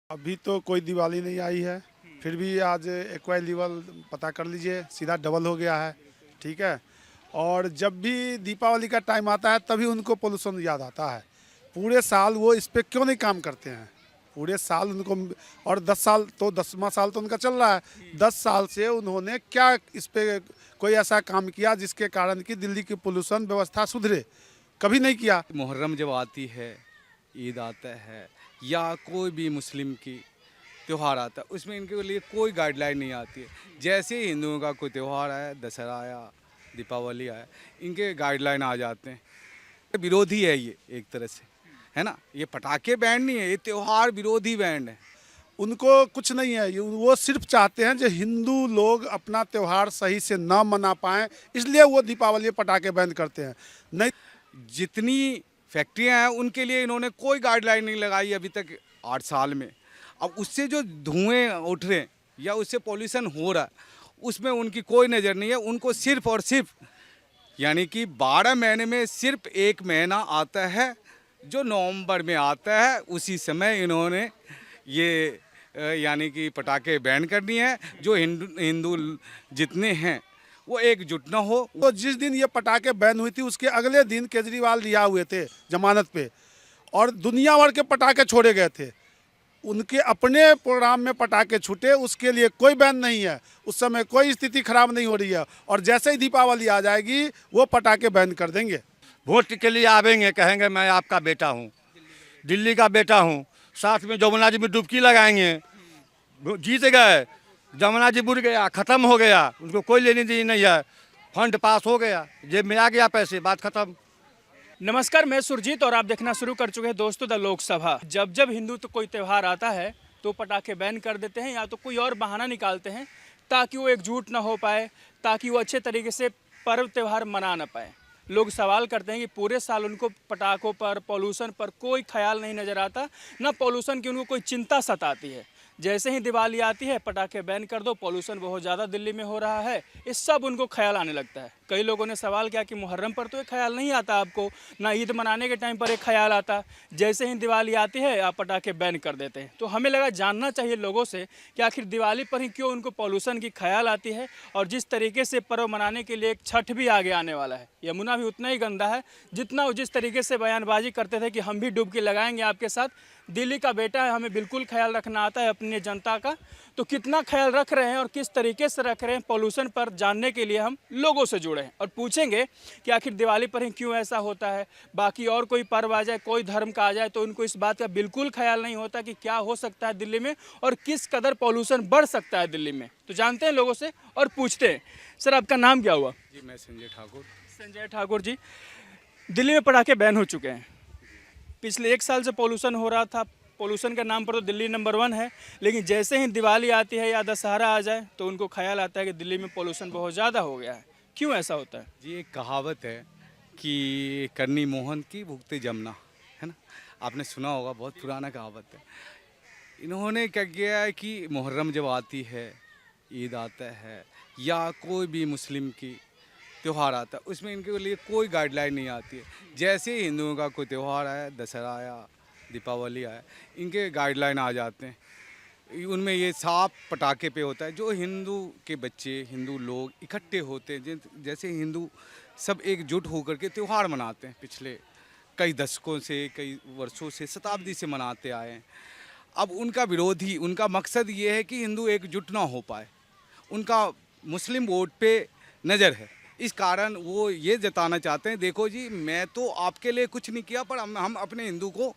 अभी तो कोई दिवाली नहीं आई है, फिर भी आज एक्वाई लेवल पता कर लीजिए, सीधा डबल हो गया है। ठीक है। और जब भी दीपावली का टाइम आता है तभी उनको पोल्यूशन याद आता है। पूरे साल वो इस पे क्यों नहीं काम करते हैं? पूरे साल उनको, और 10 साल तो 10वां साल तो उनका चल रहा है। 10 साल से उन्होंने क्या इस पे कोई ऐसा काम किया जिसके कारण कि दिल्ली की पोल्यूशन व्यवस्था सुधरे? कभी नहीं किया। मुहर्रम जब आती है, ईद आता है या कोई भी मुस्लिम की त्यौहार आता है, उसमें इनके लिए कोई गाइडलाइन नहीं आती है। जैसे ही हिंदुओं का कोई त्यौहार आया, दशहरा आया, दीपावली आया, इनके गाइडलाइन आ जाते हैं। विरोधी है ये एक तरह से, है ना। ये पटाखे बैंड नहीं है, ये त्यौहार विरोधी बैंड है। उनको कुछ नहीं है, वो सिर्फ चाहते हैं जो हिंदू लोग अपना त्यौहार सही से ना मना पाएं, इसलिए वो दीपावली पटाखे बैन करते हैं। नहीं, जितनी फैक्ट्रियां हैं उनके लिए इन्होंने कोई गाइडलाइन नहीं लगाई अभी तक 8 साल में। अब उससे जो धुएं उठ रहे हैं या उससे पॉल्यूशन हो रहा है, उसमें उनकी कोई नज़र नहीं है। उनको सिर्फ और सिर्फ यानी कि 12 महीने में सिर्फ एक महीना आता है जो नवंबर में आता है, उसी समय इन्होंने ये यानी कि पटाखे बैन करनी है। जो हिंदू हिंदू जितने हैं वो एकजुट ना हो। तो जिस दिन ये पटाखे बैन हुई थी उसके अगले दिन केजरीवाल रिहा हुए थे जमानत पे, और दुनिया भर के पटाखे छोड़े गए थे। उनके अपने प्रोग्राम में पटाखे छूटे, उसके लिए कोई बैन नहीं है। उस समय कोई स्थिति खराब नहीं हो रही है, और जैसे ही दीपावली आ जाएगी वो पटाखे बैन कर देंगे। वोट के लिए आवेंगे, कहेंगे मैं आपका बेटा हूँ, दिल्ली का बेटा हूँ, साथ में जमुना जी में डुबकी लगाएंगे। जीत गए, जमुना जी बुड़ गया, ख़त्म हो गया, उनको कोई लेनी देनी नहीं है, फंड पास हो गया, जेब में आ गया पैसे, बात खत्म। नमस्कार, मैं सुरजीत और आप देखना शुरू कर चुके हैं दोस्तों द लोकसभा। जब जब हिंदू तो कोई त्यौहार आता है तो पटाखे बैन कर देते हैं या तो कोई और बहाना निकालते हैं ताकि वो एकजुट ना हो पाए, ताकि वो अच्छे तरीके से पर्व त्यौहार मना ना पाए। लोग सवाल करते हैं कि पूरे साल उनको पटाखों पर, पॉल्यूशन पर कोई ख्याल नहीं नज़र आता, ना पॉल्यूशन की उनको कोई चिंता सताती है। जैसे ही दिवाली आती है पटाखे बैन कर दो, पॉल्यूशन बहुत ज़्यादा दिल्ली में हो रहा है, इस सब उनको ख्याल आने लगता है। कई लोगों ने सवाल किया कि मुहर्रम पर तो ये ख्याल नहीं आता आपको, ना ईद मनाने के टाइम पर एक ख्याल आता, जैसे ही दिवाली आती है आप पटाखे बैन कर देते हैं। तो हमें लगा जानना चाहिए लोगों से कि आखिर दिवाली पर ही क्यों उनको पॉल्यूशन की ख्याल आती है। और जिस तरीके से पर्व मनाने के लिए एक छठ भी आगे आने वाला है, यमुना भी उतना ही गंदा है जितना वो जिस तरीके से बयानबाजी करते थे कि हम भी डुबकी लगाएंगे आपके साथ, दिल्ली का बेटा है, हमें बिल्कुल ख्याल रखना आता है अपनी जनता का। तो कितना ख्याल रख रहे हैं और किस तरीके से रख रहे हैं पॉल्यूशन पर, जानने के लिए हम लोगों से जुड़े हैं और पूछेंगे कि आखिर दिवाली पर ही क्यों ऐसा होता है। बाकी और कोई पर्व आ जाए, कोई धर्म का आ जाए, तो उनको इस बात का बिल्कुल ख्याल नहीं होता कि क्या हो सकता है दिल्ली में और किस कदर पॉल्यूशन बढ़ सकता है दिल्ली में। तो जानते हैं लोगों से और पूछते हैं। सर, आपका नाम क्या हुआ? जी, मैं संजय ठाकुर। संजय ठाकुर जी, दिल्ली में पटाखे बैन हो चुके हैं। पिछले 1 साल से पॉल्यूशन हो रहा था, पॉल्यूशन के नाम पर तो दिल्ली नंबर 1 है, लेकिन जैसे ही दिवाली आती है या दशहरा आ जाए तो उनको ख्याल आता है कि दिल्ली में पॉल्यूशन बहुत ज़्यादा हो गया है। क्यों ऐसा होता है? जी, एक कहावत है कि करनी मोहन की भुगते जमुना, है ना। आपने सुना होगा, बहुत पुराना कहावत है। इन्होंने क्या किया है कि मुहर्रम जब आती है, ईद आता है या कोई भी मुस्लिम की त्यौहार आता है, उसमें इनके लिए कोई गाइडलाइन नहीं आती है। जैसे ही हिंदुओं का कोई त्यौहार आया, दशहरा आया, दीपावली आया, इनके गाइडलाइन आ जाते हैं। उनमें ये साफ पटाखे पे होता है। जो हिंदू के बच्चे, हिंदू लोग इकट्ठे होते हैं, जैसे हिंदू सब एकजुट होकर के त्यौहार मनाते हैं, पिछले कई दशकों से, कई वर्षों से, शताब्दी से मनाते आए हैं। अब उनका विरोधी, उनका मकसद ये है कि हिंदू एकजुट ना हो पाए। उनका मुस्लिम वोट पे नज़र है, इस कारण वो ये जताना चाहते हैं, देखो जी मैं तो आपके लिए कुछ नहीं किया, पर हम अपने हिंदू को,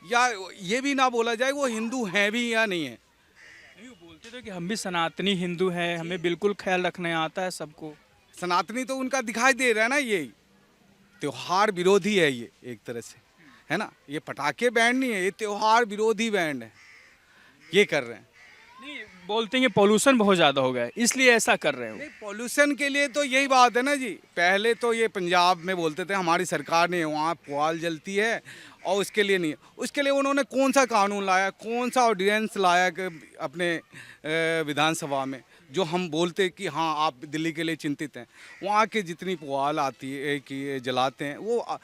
या ये भी ना बोला जाए वो हिंदू हैं भी या नहीं है। नहीं, वो बोलते थे कि हम भी सनातनी हिंदू हैं, हमें बिल्कुल ख्याल रखने आता है सबको। सनातनी तो उनका दिखाई दे रहा है ना, ये त्यौहार विरोधी है ये एक तरह से, है ना। ये पटाखे बैंड नहीं है, ये त्यौहार विरोधी बैंड है, ये कर रहे हैं। नहीं, बोलते हैं कि पॉल्यूशन बहुत ज़्यादा हो गया है इसलिए ऐसा कर रहे हो। नहीं, पॉल्यूशन के लिए तो यही बात है ना जी। पहले तो ये पंजाब में बोलते थे हमारी सरकार ने वहाँ पुआल जलती है और उसके लिए नहीं है। उसके लिए उन्होंने कौन सा कानून लाया, कौन सा ऑर्डिनेंस लाया कि अपने विधानसभा में, जो हम बोलते कि हाँ आप दिल्ली के लिए चिंतित हैं। वहाँ की जितनी पुआल आती है कि जलाते हैं, वो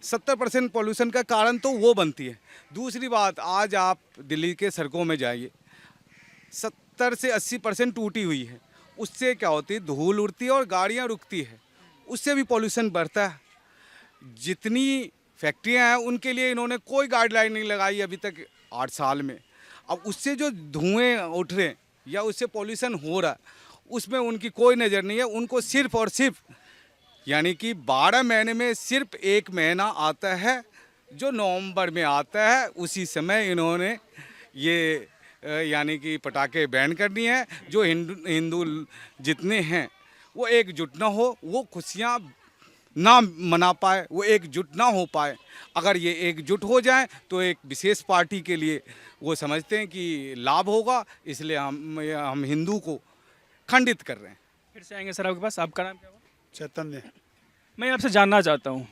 70% पॉल्यूशन का कारण तो वो बनती है। दूसरी बात, आज आप दिल्ली के सड़कों में जाइए, 70 से 80% टूटी हुई है। उससे क्या होती है, धूल उड़ती है और गाड़ियाँ रुकती है, उससे भी पॉल्यूशन बढ़ता है। जितनी फैक्ट्रियाँ हैं उनके लिए इन्होंने कोई गाइडलाइन नहीं लगाई अभी तक 8 साल में। अब उससे जो धुएँ उठ रहे हैं या उससे पॉल्यूशन हो रहा है, उसमें उनकी कोई नज़र नहीं है। उनको सिर्फ और सिर्फ यानी कि 12 महीने में सिर्फ 1 महीना आता है जो नवंबर में आता है, उसी समय इन्होंने ये यानी कि पटाखे बैन करनी है। जो हिंदू जितने हैं वो एकजुट ना हो, वो खुशियाँ ना मना पाए, वो एकजुट ना हो पाए। अगर ये एकजुट हो जाएं तो एक विशेष पार्टी के लिए वो समझते हैं कि लाभ होगा, इसलिए हम हिंदू को खंडित कर रहे हैं। फिर से आएंगे सर आपके पास। आपका नाम क्या हुआ? चैतन्य। मैं आपसे जानना चाहता हूँ,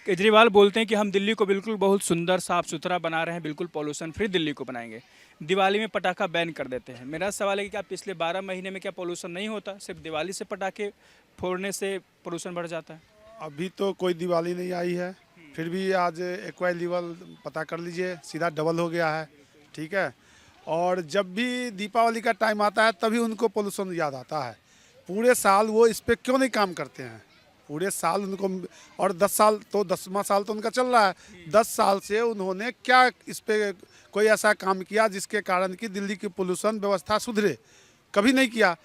केजरीवाल बोलते हैं कि हम दिल्ली को बिल्कुल बहुत सुंदर साफ़ सुथरा बना रहे हैं, बिल्कुल पॉल्यूशन फ्री दिल्ली को बनाएंगे। दिवाली में पटाखा बैन कर देते हैं। मेरा सवाल है कि क्या पिछले 12 महीने में क्या पॉल्यूशन नहीं होता? सिर्फ दिवाली से पटाखे फोड़ने से पॉल्यूशन बढ़ जाता है? अभी तो कोई दिवाली नहीं आई है, फिर भी आज एक्वाई लेवल पता कर लीजिए, सीधा डबल हो गया है। ठीक है। और जब भी दीपावली का टाइम आता है तभी उनको पोल्यूशन याद आता है। पूरे साल वो इस पे क्यों नहीं काम करते हैं? पूरे साल उनको, और 10 साल तो 10वां साल तो उनका चल रहा है। 10 साल से उन्होंने क्या इस पे कोई ऐसा काम किया जिसके कारण कि दिल्ली की पोल्यूशन व्यवस्था सुधरे? कभी नहीं किया।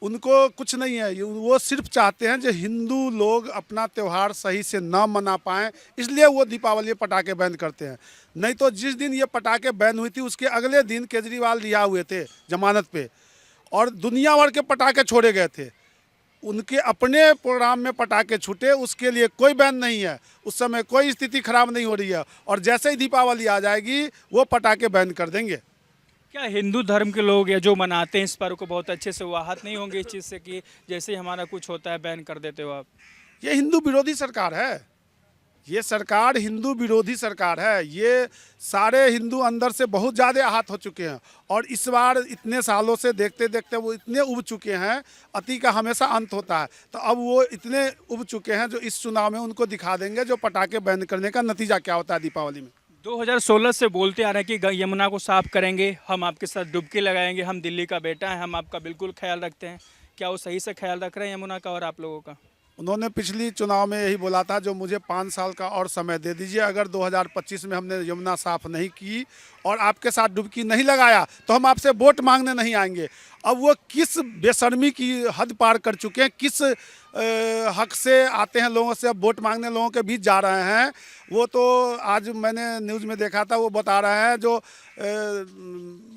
उनको कुछ नहीं है, वो सिर्फ चाहते हैं जो हिंदू लोग अपना त्यौहार सही से ना मना पाएँ, इसलिए वो दीपावली पटाखे बैन करते हैं। नहीं तो जिस दिन ये पटाखे बैन हुई थी उसके अगले दिन केजरीवाल रिहा हुए थे जमानत पे, और दुनिया भर के पटाखे छोड़े गए थे। उनके अपने प्रोग्राम में पटाखे छूटे, उसके लिए कोई बैन नहीं है। उस समय कोई स्थिति खराब नहीं हो रही है, और जैसे ही दीपावली आ जाएगी वो पटाखे बैन कर देंगे। क्या हिंदू धर्म के लोग या जो मनाते हैं इस पर्व को बहुत अच्छे से वाहत नहीं होंगे इस चीज़ से कि जैसे ही हमारा कुछ होता है बैन कर देते हो आप? ये हिंदू विरोधी सरकार है। ये सरकार हिंदू विरोधी सरकार है। ये सारे हिंदू अंदर से बहुत ज़्यादा आहत हो चुके हैं, और इस बार इतने सालों से देखते देखते वो इतने उब चुके हैं। अति का हमेशा अंत होता है, तो अब वो इतने उब चुके हैं जो इस चुनाव में उनको दिखा देंगे जो पटाखे बैन करने का नतीजा क्या होता है दीपावली में। 2016 से बोलते आ रहे हैं कि यमुना को साफ करेंगे, हम आपके साथ डुबकी लगाएंगे, हम दिल्ली का बेटा है, हम आपका बिल्कुल ख्याल रखते हैं। क्या वो सही से ख्याल रख रहे हैं यमुना का और आप लोगों का? उन्होंने पिछली चुनाव में यही बोला था, जो मुझे 5 साल का और समय दे दीजिए, अगर 2025 में हमने यमुना साफ नहीं की और आपके साथ डुबकी नहीं लगाया तो हम आपसे वोट मांगने नहीं आएंगे। अब वो किस बेशर्मी की हद पार कर चुके हैं, किस हक से आते हैं लोगों से अब वोट मांगने लोगों के बीच जा रहे हैं। वो तो आज मैंने न्यूज़ में देखा था, वो बता रहे हैं जो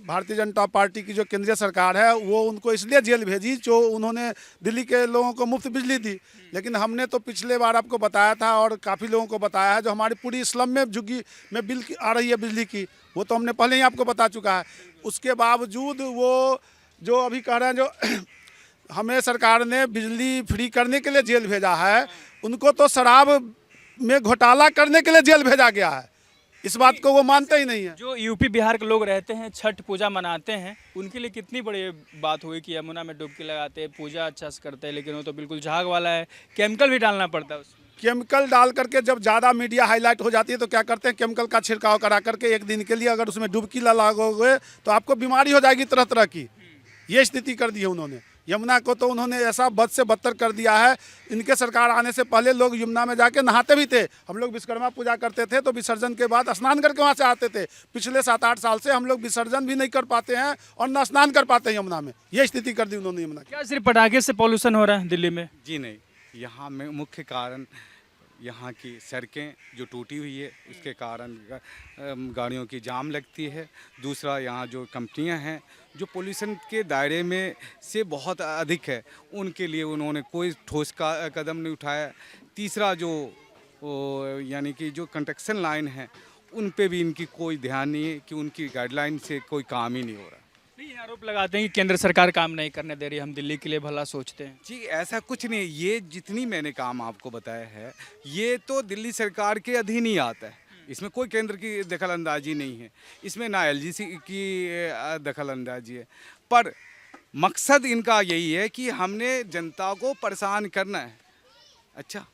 भारतीय जनता पार्टी की जो केंद्रीय सरकार है वो उनको इसलिए जेल भेजी जो उन्होंने दिल्ली के लोगों को मुफ्त बिजली दी। लेकिन हमने तो पिछले बार आपको बताया था और काफ़ी लोगों को बताया है, जो हमारी पूरी स्लम में झुग्गी में बिल आ रही है बिजली की, वो तो हमने पहले ही आपको बता चुका है। उसके बावजूद वो जो अभी कह रहे हैं जो हमें सरकार ने बिजली फ्री करने के लिए जेल भेजा है, उनको तो शराब में घोटाला करने के लिए जेल भेजा गया है। इस बात को वो मानते ही नहीं है। जो यूपी बिहार के लोग रहते हैं, छठ पूजा मनाते हैं, उनके लिए कितनी बड़ी बात हुई कि यमुना में डुबकी लगाते हैं, पूजा अच्छा से करते हैं, लेकिन वो तो बिल्कुल झाग वाला है, केमिकल भी डालना पड़ता है उसमें। केमिकल डाल करके जब ज़्यादा मीडिया हाईलाइट हो जाती है तो क्या करते हैं, केमिकल का छिड़काव करा करके एक दिन के लिए अगर उसमें डुबकी लगाओगे तो आपको बीमारी हो जाएगी तरह तरह की। ये स्थिति कर दी है उन्होंने। यमुना को तो उन्होंने ऐसा बद से बदतर कर दिया है। इनके सरकार आने से पहले लोग यमुना में जाके नहाते भी थे। हम लोग विश्वकर्मा पूजा करते थे तो विसर्जन के बाद स्नान करके वहाँ से आते थे। पिछले 7-8 साल से हम लोग विसर्जन भी नहीं कर पाते हैं और न स्नान कर पाते हैं यमुना में। ये स्थिति कर दी उन्होंने यमुना की। क्या सिर्फ पटाखे से पॉल्यूशन हो रहा है दिल्ली में? जी नहीं, यहाँ में मुख्य कारण यहाँ की सड़कें जो टूटी हुई है उसके कारण गाड़ियों की जाम लगती है। दूसरा, यहाँ जो कंपनियाँ हैं जो पोल्यूशन के दायरे में से बहुत अधिक है, उनके लिए उन्होंने कोई ठोस कदम नहीं उठाया। तीसरा, जो यानी कि जो कंस्ट्रक्शन लाइन है उन पे भी इनकी कोई ध्यान नहीं है कि उनकी गाइडलाइन से कोई काम ही नहीं हो रहा। नहीं, आरोप लगाते हैं कि केंद्र सरकार काम नहीं करने दे रही, हम दिल्ली के लिए भला सोचते हैं। जी, ऐसा कुछ नहीं है। ये जितनी मैंने काम आपको बताया है ये तो दिल्ली सरकार के अधीन ही आता है। इसमें कोई केंद्र की दखल अंदाजी नहीं है, इसमें ना एलजीसी की दखल अंदाजी है। पर मकसद इनका यही है कि हमने जनता को परेशान करना है। अच्छा,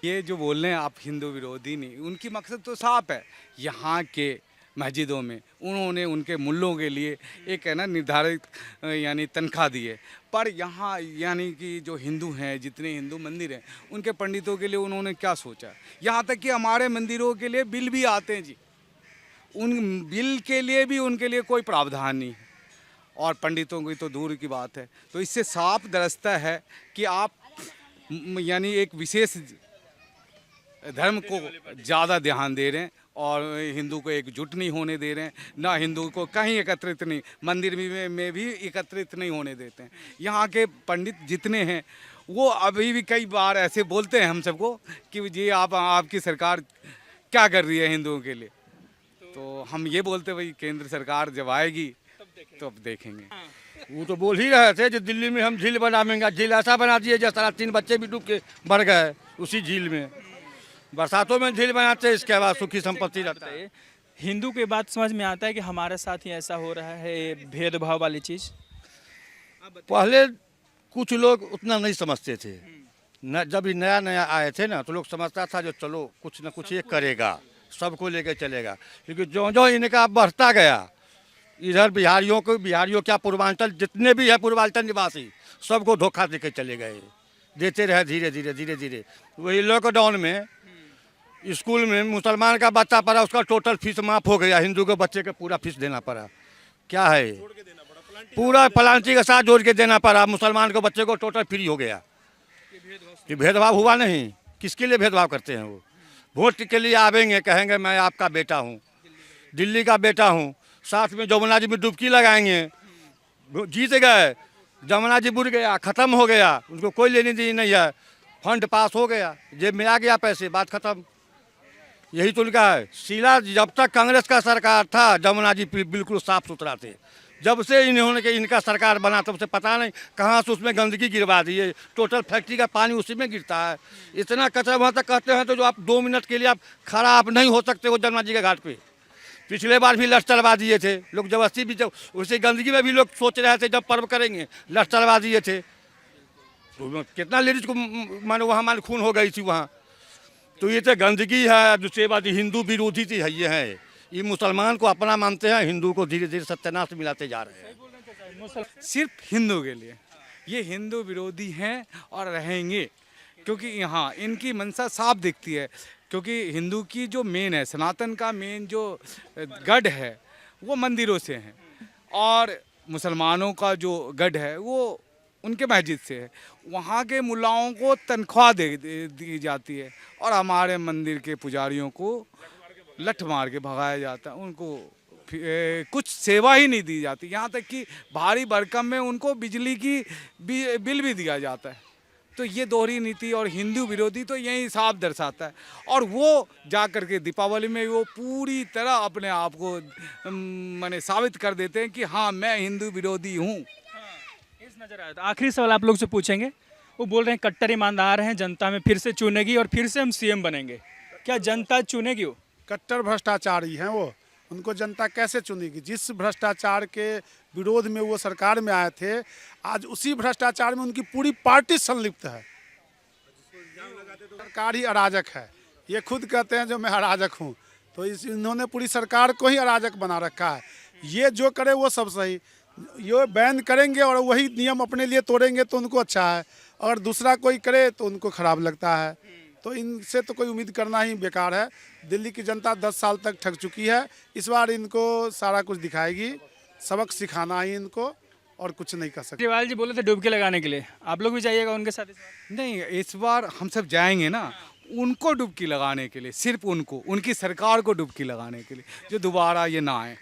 ये जो बोल रहे हैं आप हिंदू विरोधी नहीं, उनकी मकसद तो साफ है। यहाँ के मस्जिदों में उन्होंने उनके मुल्लों के लिए एक है ना निर्धारित यानी तनख्वाह दी है, पर यहाँ यानी कि जो हिंदू हैं, जितने हिंदू मंदिर हैं, उनके पंडितों के लिए उन्होंने क्या सोचा। यहाँ तक कि हमारे मंदिरों के लिए बिल भी आते हैं जी, उन बिल के लिए भी उनके लिए कोई प्रावधान नहीं है, और पंडितों की तो दूर की बात है। तो इससे साफ दरसता है कि आप यानी एक विशेष धर्म को ज़्यादा ध्यान दे रहे हैं और हिंदू को एकजुट नहीं होने दे रहे हैं, ना हिंदू को कहीं एकत्रित नहीं, मंदिर में भी एकत्रित नहीं होने देते हैं। यहाँ के पंडित जितने हैं वो अभी भी कई बार ऐसे बोलते हैं हम सबको कि जी आपकी सरकार क्या कर रही है हिंदुओं के लिए। तो हम ये बोलते भाई केंद्र सरकार जब आएगी तो अब देखेंगे। वो तो बोल ही रहे थे कि दिल्ली में हम झील बनाएंगे, झील ऐसा बना दिए जैसा 3 बच्चे भी डूब के मर गए उसी झील में। बरसातों में झील बनाते हैं, इसके बाद सुखी संपत्ति रहता है। हिंदू की बात समझ में आता है कि हमारे साथ ही ऐसा हो रहा है, भेदभाव वाली चीज़। पहले कुछ लोग उतना नहीं समझते थे न, जब ये नया नया आए थे ना तो लोग समझता था जो चलो कुछ न कुछ ये करेगा, सबको लेके चलेगा। क्योंकि जो जो इनका बढ़ता गया, इधर बिहारियों क्या पूर्वांचल जितने भी है पूर्वांचल निवासी सबको धोखा देके चले गए, देते रहे धीरे धीरे धीरे धीरे। वही लॉकडाउन में स्कूल में मुसलमान का बच्चा पढ़ा, उसका टोटल फीस माफ़ हो गया, हिंदू के बच्चे का पूरा फीस देना पड़ा। क्या है पूरा प्लांटी के साथ जोड़ के देना पड़ा, मुसलमान के बच्चे को टोटल फ्री हो गया। कि भेदभाव हुआ नहीं, किसके लिए भेदभाव करते हैं वो। वोट के लिए आवेंगे, कहेंगे मैं आपका बेटा हूँ, दिल्ली का बेटा हूँ, साथ में जमुना जी में डुबकी लगाएंगे, जीत गए, जमुना जी बुड़ गया, ख़त्म हो गया, उनको कोई लेनी देनी नहीं है, फंड पास हो गया, जेब में आ गया पैसे, बात ख़त्म। यही तो उनका है। शीला जब तक कांग्रेस का सरकार था जमुना जी बिल्कुल साफ सुथरा थे, जब से इन्होंने के इनका सरकार बना तब से पता नहीं कहाँ से उसमें गंदगी गिरवा दी है, टोटल फैक्ट्री का पानी उसी में गिरता है, इतना कचरा वहाँ तक कहते हैं तो जो आप 2 मिनट के लिए आप खड़ा आप नहीं हो सकते हो जमुना जी के घाट पे। पिछले बार भी लठ चलवा दिए थे लोग, जबरदस्ती भी, जब उसी गंदगी में भी लोग सोच रहे थे जब पर्व करेंगे लठ चलवा दिए थे, तो कितना लेडीज को मानो वहाँ खून हो गई थी वहाँ। तो ये तो गंदगी है। दूसरी बात हिंदू विरोधी थी है, ये है, ये मुसलमान को अपना मानते हैं, हिंदू को धीरे धीरे सत्यानाश मिलाते जा रहे हैं। सिर्फ हिंदू के लिए ये हिंदू विरोधी हैं और रहेंगे, क्योंकि यहाँ इनकी मंशा साफ दिखती है। क्योंकि हिंदू की जो मेन है, सनातन का मेन जो गढ़ है वो मंदिरों से है, और मुसलमानों का जो गढ़ है वो उनके मस्जिद से है। वहाँ के मुल्लाओं को तनख्वाह दी जाती है और हमारे मंदिर के पुजारियों को लठ मार के भगाया जाता है, उनको कुछ सेवा ही नहीं दी जाती। यहाँ तक कि भारी भरकम में उनको बिजली की बिल भी दिया जाता है। तो ये दोहरी नीति और हिंदू विरोधी तो यही साफ दर्शाता है। और वो जा कर के दीपावली में वो पूरी तरह अपने आप को माने साबित कर देते हैं कि हाँ मैं हिंदू विरोधी हूँ। इस नजर आया था। आखिरी सवाल आप लोग से पूछेंगे, वो बोल रहे हैं कट्टर ईमानदार हैं, जनता में फिर से चुनेगी और फिर से हम सीएम बनेंगे, क्या जनता चुनेगी? वो कट्टर भ्रष्टाचारी हैं, वो उनको जनता कैसे चुनेगी? जिस भ्रष्टाचार के विरोध में वो सरकार में आए थे, आज उसी भ्रष्टाचार में उनकी पूरी पार्टी संलिप्त है। सरकार ही अराजक है, ये खुद कहते हैं जो मैं अराजक हूँ, तो इन्होंने पूरी सरकार को ही अराजक बना रखा है। ये जो करे वो सब सही, ये बैन करेंगे और वही नियम अपने लिए तोड़ेंगे तो उनको अच्छा है, और दूसरा कोई करे तो उनको खराब लगता है। तो इनसे तो कोई उम्मीद करना ही बेकार है। दिल्ली की जनता 10 साल तक ठग चुकी है, इस बार इनको सारा कुछ दिखाएगी, सबक सिखाना ही इनको, और कुछ नहीं कर सकते। केजरीवाल जी बोले थे डुबकी लगाने के लिए, आप लोग भी जाइएगा उनके साथ इस बार? नहीं, इस बार हम सब जाएंगे ना उनको डुबकी लगाने के लिए, सिर्फ उनको, उनकी सरकार को डुबकी लगाने के लिए, जो दोबारा ये ना आए।